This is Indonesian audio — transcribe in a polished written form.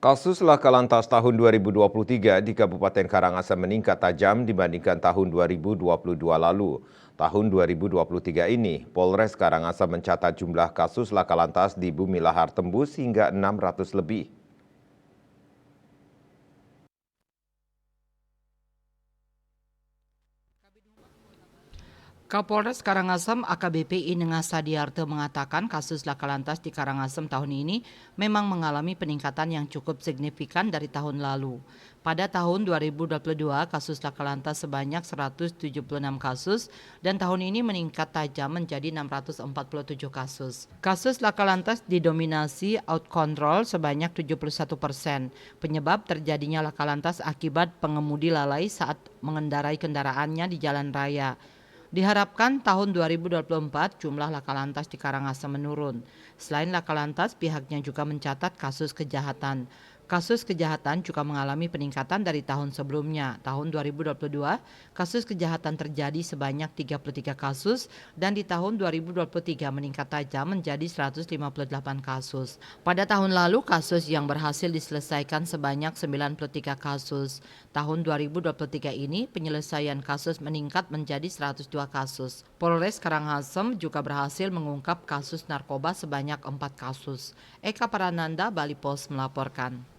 Kasus laka lantas tahun 2023 di Kabupaten Karangasem meningkat tajam dibandingkan tahun 2022 lalu. Tahun 2023 ini, Polres Karangasem mencatat jumlah kasus laka lantas di Bumi Lahar tembus hingga 600 lebih. Kapolres Karangasem AKBP Inengah Sadiarto mengatakan kasus laka lantas di Karangasem tahun ini memang mengalami peningkatan yang cukup signifikan dari tahun lalu. Pada tahun 2022 kasus laka lantas sebanyak 176 kasus dan tahun ini meningkat tajam menjadi 647 kasus. Kasus laka lantas didominasi out control sebanyak 71%. Penyebab terjadinya laka lantas akibat pengemudi lalai saat mengendarai kendaraannya di jalan raya. Diharapkan tahun 2024 jumlah laka lantas di Karangasem menurun. Selain laka lantas, pihaknya juga mencatat kasus kejahatan. Kasus kejahatan juga mengalami peningkatan dari tahun sebelumnya. Tahun 2022, kasus kejahatan terjadi sebanyak 33 kasus dan di tahun 2023 meningkat tajam menjadi 158 kasus. Pada tahun lalu, kasus yang berhasil diselesaikan sebanyak 93 kasus. Tahun 2023 ini, penyelesaian kasus meningkat menjadi 102 kasus. Polres Karangasem juga berhasil mengungkap kasus narkoba sebanyak 4 kasus. Eka Parananda, Bali Post melaporkan.